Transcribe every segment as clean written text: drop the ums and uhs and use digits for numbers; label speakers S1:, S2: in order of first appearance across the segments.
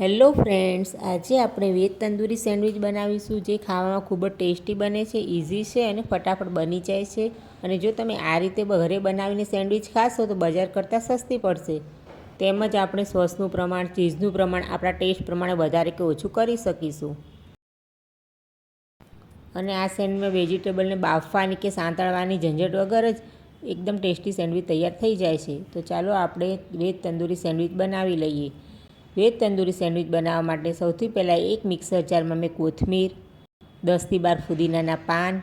S1: Hello friends, આજે આપણે veg tandoori sandwich બનાવીશું જે ખાવામાં ખૂબ જ ટેસ્ટી બને છે, ઇઝી છે અને ફટાફટ બની જાય છે. અને જો તમે આ રીતે ઘરે બનાવીને સેન્ડવિચ ખાશો તો બજાર કરતાં સસ્તી પડશે. તેમજ આપણે સોસનું પ્રમાણ, ચીઝનું પ્રમાણ આપણા ટેસ્ટ પ્રમાણે વધારે કે ઓછું કરી શકીશું. અને આ સેન્ડમાં વેજીટેબલને બાફવાની કે સાંતળવાની ઝંઝટ વગર જ એકદમ ટેસ્ટી સેન્ડવિચ તૈયાર થઈ જાય છે. તો ચાલો આપણે વેજ તંદૂરી સેન્ડવિચ બનાવી લઈએ. વેજ તંદૂરી સેન્ડવિચ બનાવવા માટે સૌથી પહેલાં એક મિક્સર જારમાં મેં કોથમીર, 10થી 12 ફુદીનાના પાન,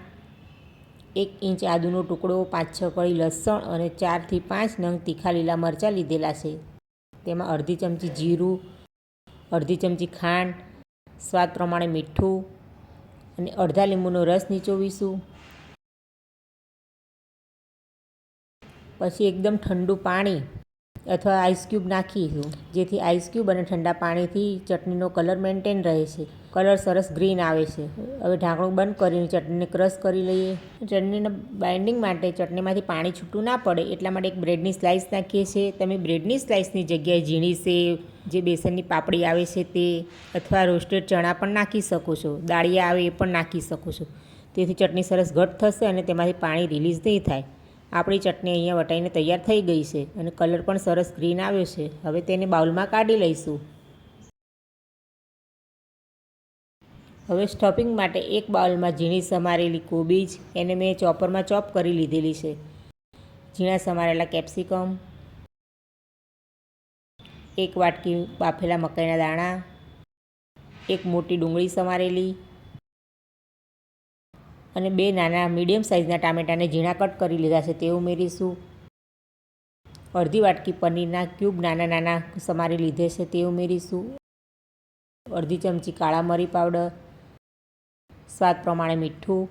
S1: 1 ઇંચ આદુનો ટુકડો, 5-6 કળી લસણ અને 4થી 5 નંગ તીખા લીલા મરચાં લીધેલા છે. તેમાં અડધી ચમચી જીરું, અડધી ચમચી ખાંડ, સ્વાદ પ્રમાણે મીઠું અને અડધા લીંબુનો રસ નીચોવીશું. પછી એકદમ ઠંડુ પાણી અથવા આઈસ ક્યુબ નાખીશું, જેથી આઈસ ક્યુબ અને ઠંડા પાણીથી ચટણીનો કલર મેન્ટેન રહે છે. કલર સરસ ગ્રીન આવે છે. હવે ઢાંકણું બંધ કરીને ચટણીને ક્રશ કરી લઈએ. ચટણીના બાઇન્ડિંગ માટે ચટણીમાંથી પાણી છૂટું ના પડે એટલા માટે એક બ્રેડની સ્લાઇસ નાખીએ છીએ. તમે બ્રેડની સ્લાઇસની જગ્યાએ ઝીણી સેવ, જે બેસનની પાપડી આવે છે તે, અથવા રોસ્ટેડ ચણા પણ નાખી શકો છો. દાળિયા આવે એ પણ નાખી શકો છો. તેથી ચટણી સરસ ઘટ્ટ થશે અને તેમાંથી પાણી રિલીઝ નહીં થાય. આપણી ચટણી અહીંયા વટાઈને તૈયાર થઈ ગઈ છે અને કલર પણ સરસ ગ્રીન આવ્યો છે. હવે તેને બાઉલમાં કાઢી લઈશું. હવે સ્ટફિંગ માટે એક બાઉલમાં ઝીણી સમારેલી કોબીજ, એને મેં ચોપરમાં ચોપ કરી લીધેલી છે. ઝીણા સમારેલા કેપ્સિકમ, 1 વાટકી બાફેલા મકાઈના દાણા, 1 મોટી ડુંગળી સમારેલી અને 2 નાના મીડિયમ સાઇઝના ટામેટાને ઝીણા કટ કરી લીધા છે તે ઉમેરીશું. અડધી વાટકી પનીરના ક્યુબ નાના નાના સમારી લીધે છે તે ઉમેરીશું. અડધી ચમચી કાળા મરી પાવડર, સ્વાદ પ્રમાણે મીઠું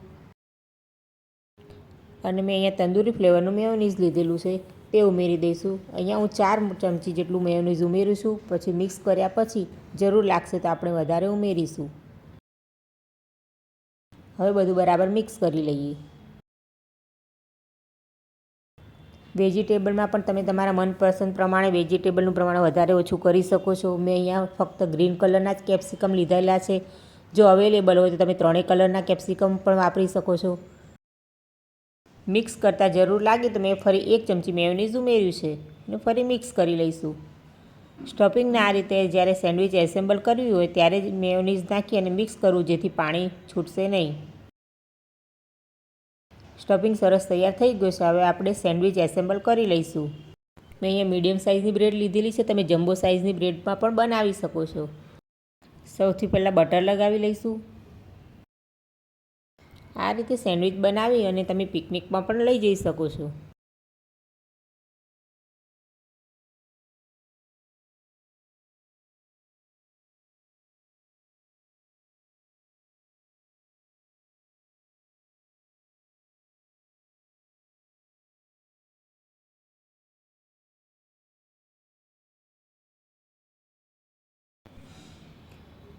S1: અને મેં અહીંયા તંદૂરી ફ્લેવરનું મેયોનીઝ લીધેલું છે તે ઉમેરી દઈશું. અહીંયા હું 4 ચમચી જેટલું મેયોનીઝ ઉમેરીશું. પછી મિક્સ કર્યા પછી જરૂર લાગશે તો આપણે વધારે ઉમેરીશું. હવે બધું બરાબર મિક્સ કરી લઈએ. વેજીટેબલમાં પણ તમે તમારા મનપસંદ પ્રમાણે વેજીટેબલનું પ્રમાણ વધારે ઓછું કરી શકો છો. મેં અહીંયા ફક્ત ગ્રીન કલરના જ કેપ્સિકમ લીધેલા છે. જો અવેલેબલ હોય તો તમે 3 કલરના કેપ્સિકમ પણ વાપરી શકો છો. મિક્સ કરતાં જરૂર લાગે તો મેં ફરી 1 ચમચી મેયોનીઝ ઉમેર્યું છે અને ફરી મિક્સ કરી લઈશું. સ્ટફિંગને આ રીતે જ્યારે સેન્ડવિચ એસેમ્બલ કરવી હોય ત્યારે જ મેયોનીઝ નાખી અને મિક્સ કરવું, જેથી પાણી છૂટશે નહીં. સ્ટફિંગ સરસ તૈયાર થઈ ગયું છે. હવે આપણે સેન્ડવિચ એસેમ્બલ કરી લઈશું. મેં અહીંયા મીડિયમ સાઇઝની બ્રેડ લીધેલી છે. તમે જમ્બો સાઇઝની બ્રેડમાં પણ બનાવી શકો છો. સૌથી પહેલાં બટર લગાવી લઈશું. આ રીતે સેન્ડવિચ બનાવી અને તમે પિકનિકમાં પણ લઈ જઈ શકો છો.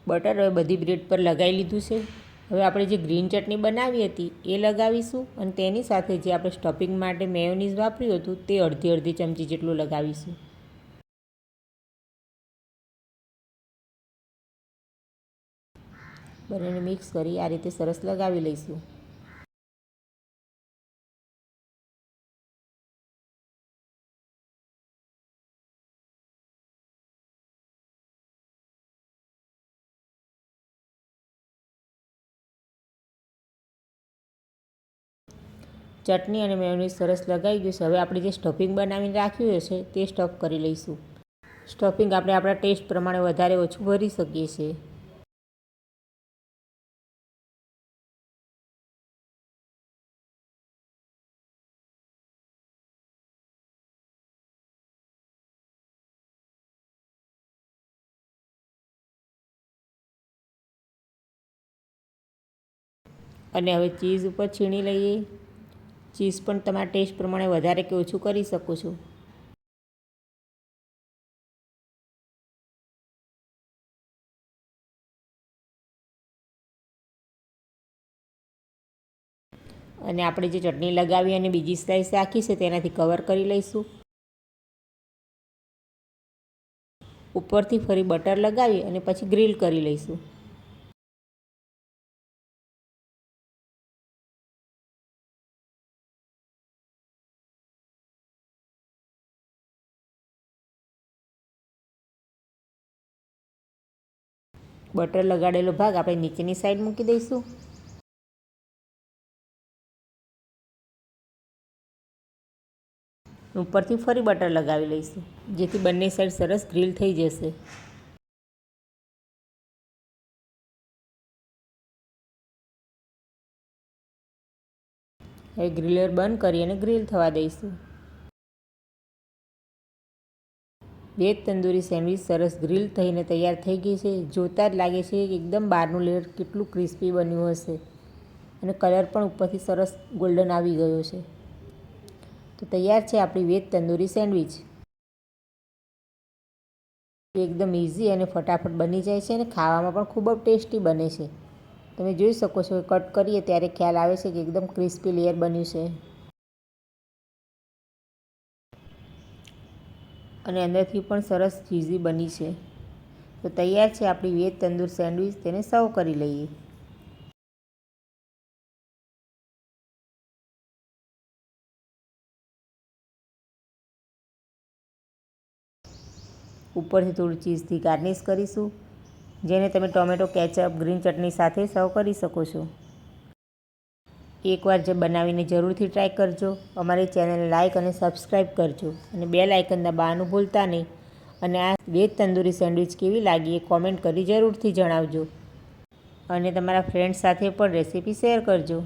S1: બટર હવે બધી બ્રેડ પર લગાવી લીધું છે. હવે આપણે જે ગ્રીન ચટણી બનાવી હતી એ લગાવીશું અને તેની સાથે જે આપણે સ્ટફિંગ માટે મેયોનીઝ વાપર્યું હતું તે અડધી ચમચી જેટલું લગાવીશું. બંનેને મિક્સ કરી આ રીતે સરસ લગાવી લઈશું. ચટણી અને મેયોનીઝ સરસ લગાવી ગયું છે. હવે આપણે જે સ્ટફિંગ બનાવીને રાખ્યું છે તે સ્ટફ કરી લઈશું. સ્ટફિંગ આપણે આપણા ટેસ્ટ પ્રમાણે વધારે ઓછું ભરી શકીએ છીએ. અને હવે ચીઝ ઉપર છીણી લઈએ. ચીઝ પણ તમારા ટેસ્ટ પ્રમાણે વધારે કે ઓછું કરી શકો છો. અને આપણે જે ચટણી લગાવી અને બીજી સ્લાઇસ રાખી છે તેનાથી કવર કરી લઈશું. ઉપરથી ફરી બટર લગાવી અને પછી ગ્રીલ કરી લઈશું. બટર લગાડેલો ભાગ આપણે નીચેની સાઈડ મૂકી દઈશું. ઉપરથી ફરી બટર લગાવી લઈશું, જેથી બંને સાઈડ સરસ ગ્રીલ થઈ જશે. હવે ગ્રીલર બંધ કરી અને ગ્રીલ થવા દઈશું. વેજ તંદૂરી સેન્ડવિચ સરસ ગ્રીલ થઈને તૈયાર થઈ ગઈ છે. જોતાં જ લાગે છે કે એકદમ બહારનું લેયર કેટલું ક્રિસ્પી બન્યું હશે અને કલર પણ ઉપરથી સરસ ગોલ્ડન આવી ગયો છે. તો તૈયાર છે આપણી વેજ તંદૂરી સેન્ડવિચ. એકદમ ઇઝી અને ફટાફટ બની જાય છે અને ખાવામાં પણ ખૂબ જ ટેસ્ટી બને છે. તમે જોઈ શકો છો કે કટ કરીએ ત્યારે ખ્યાલ આવે છે કે એકદમ ક્રિસ્પી લેયર બન્યું છે અને અંદરથી પણ સરસ ચીઝી બની છે. તો તૈયાર છે આપણી વેજ તંદૂર સેન્ડવિચ. તેને સર્વ કરી લઈએ. ઉપરથી થોડું ચીઝથી ગાર્નિશ કરીશું, જેને તમે ટોમેટો કેચઅપ ગ્રીન ચટણી સાથે સર્વ કરી શકો છો. એકવાર જે બનાવીને જરૂરથી ટ્રાય કરજો. અમારી ચેનલને લાઇક અને સબસ્ક્રાઈબ કરજો અને બેલ આઇકન દબાવવાનું ભૂલતા નહીં. અને આ વેજ તંદૂરી સેન્ડવિચ કેવી લાગી એ કોમેન્ટ કરી જરૂરથી જણાવજો અને તમારા ફ્રેન્ડ્સ સાથે પણ રેસીપી શેર કરજો.